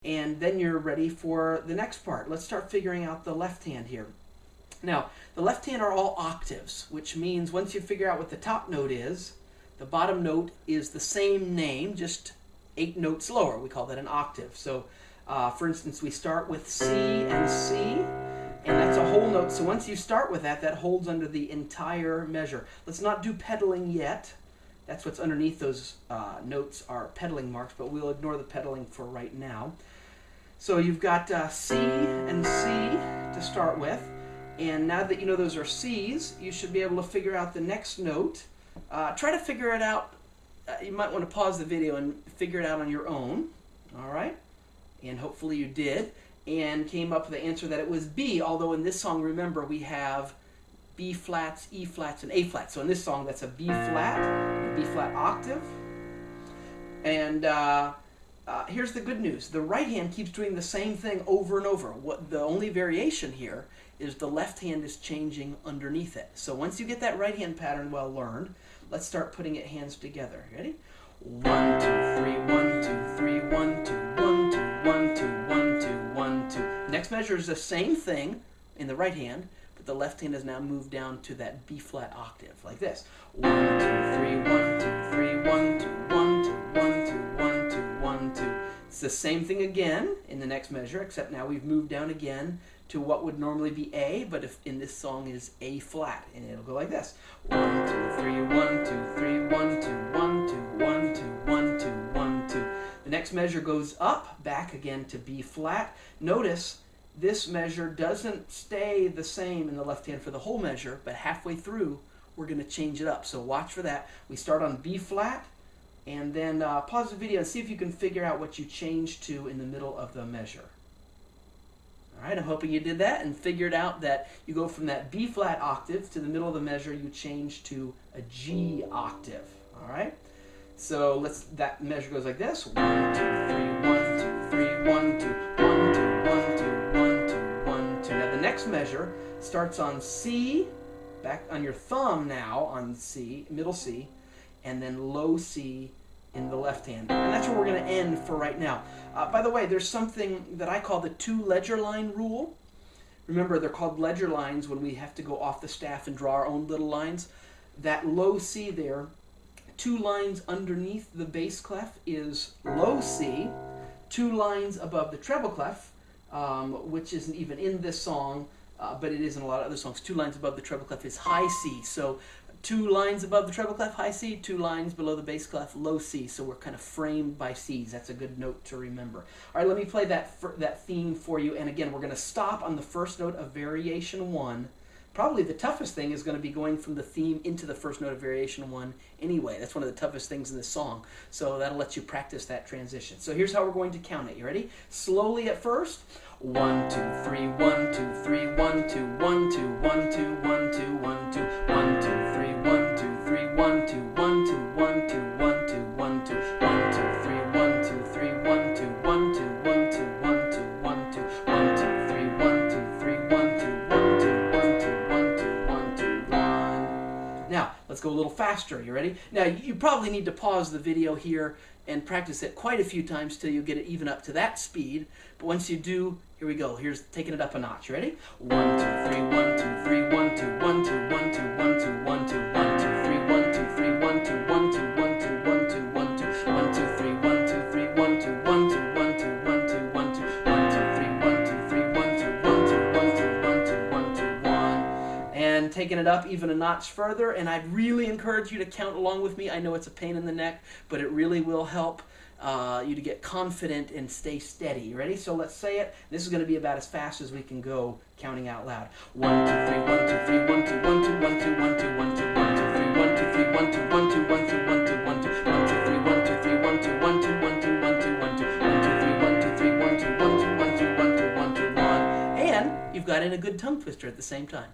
and then you're ready for the next part. Let's start figuring out the left hand here. Now, the left hand are all octaves, which means once you figure out what the top note is, the bottom note is the same name, just 8 notes lower. We call that an octave. So, for instance, we start with C and C, and that's a whole note. So once you start with that, that holds under the entire measure. Let's not do pedaling yet. That's what's underneath those notes are pedaling marks, but we'll ignore the pedaling for right now. So you've got C and C to start with. And now that you know those are C's, you should be able to figure out the next note. Try to figure it out. You might want to pause the video and figure it out on your own. All right? And hopefully you did. And came up with the answer that it was B, although in this song, remember, we have B flats, E flats, and A flats. So in this song, that's a B flat octave. And here's the good news. The right hand keeps doing the same thing over and over. The only variation here is the left hand is changing underneath it. So once you get that right hand pattern well learned, let's start putting it hands together. Ready? 1, 2, 3, 1, 2, 3, 1, 2, 1, 2, 1, 2, 1, 2, 1, 2. Next measure is the same thing in the right hand, but the left hand has now moved down to that B flat octave, like this. 1, 2, 3, 1, 2, 3, 1, 2, 1, 2, 1, 2, 1, 2, 1, 2. It's the same thing again in the next measure, except now we've moved down again to what would normally be A, but if in this song is A flat, and it'll go like this. 1, 2, 3, 1, 2, 3, 1, 2, 1, 2, 1, 2, 1, 2, 1, 2. The next measure goes up, back again to B flat. Notice this measure doesn't stay the same in the left hand for the whole measure, but halfway through we're going to change it up. So watch for that. We start on B flat, and then pause the video and see if you can figure out what you change to in the middle of the measure. All right, I'm hoping you did that and figured out that you go from that B flat octave to the middle of the measure, you change to a G octave. All right, so that measure goes like this: 1, 2, 3, 1, 2, 3, 1, 2, 1, 2, 1, 2, 1, 2, 1, 2. Now the next measure starts on C, back on your thumb now on C, middle C, and then low C in the left hand. And that's where we're going to end for right now. By the way, there's something that I call the 2 ledger line rule. Remember, they're called ledger lines when we have to go off the staff and draw our own little lines. That low C there, 2 lines underneath the bass clef is low C, 2 lines above the treble clef, which isn't even in this song, but it is in a lot of other songs. 2 lines above the treble clef is high C. So 2 lines above the treble clef, high C, 2 lines below the bass clef, low C. So we're kind of framed by C's. That's a good note to remember. All right, let me play that theme for you. And again, we're going to stop on the first note of variation 1. Probably the toughest thing is going to be going from the theme into the first note of variation 1 anyway. That's one of the toughest things in this song. So that'll let you practice that transition. So here's how we're going to count it. You ready? Slowly at first. 1, 2, 3, 1, 2, 3, 1, 2, 1, 2, 1, 2, 1, 2, 1, 2, 1, 2, 3, 1, 2, 3, 1, 2, 1, 2, 1, 2, 1, 2, 1, 2, 1, 2, 3, 1, 2, 3, 1, 2, 1, 2, 1, 2, 1, 2, 1, 2, 1, 2, 3, 1, 2, 3, 1, 2, 1, 2, 1, 2, 1, 2, 1, 2, 1. Now, let's go a little faster. You ready? Now, you probably need to pause the video here and practice it quite a few times till you get it even up to that speed. But once you do, here we go. Here's taking it up a notch. You ready? 1, 2, 3, 1, 2, 3, 1, 2, 1, 2, 1, 2, 1, 2, 1, 2, 1, 2, 3, 1, 2, 3, 1, 2, 1, 2, 1, 2, 1, 2, 1, 2, 1, 2, 3, 1, 2, 3, 1, 2, 1, 2, 1, 2, 1, 2, 1, 2, 1, 2, 3, 1, 2, 3, 1, 2, 1, 2, 1, 2, 1, 2, 1, 2, 1. And taking it up even a notch further, and I'd really encourage you to count along with me. I know it's a pain in the neck, but it really will help you to get confident and stay steady. You ready? So let's say it. This is going to be about as fast as we can go, counting out loud. 1, 2, 3, 1, 2, 3, 1, 2, 1, 2, 1, 2, 1, 2, 1, 2, 1, 2, 3, 1, 2, 3, 1, 2, 1, 2, 1, 2, 1, 2, 1, 2, 1, 2, 3, 1, 2, 3, 1, 2, 1, 2, 1, 2, 1, 2, 1, 2, 1, 2, 3, 1, 2, 3, 1, 2, 1, 2, 1, 2, 1, 2, 1, 2, 1. And you've got in a good tongue twister at the same time.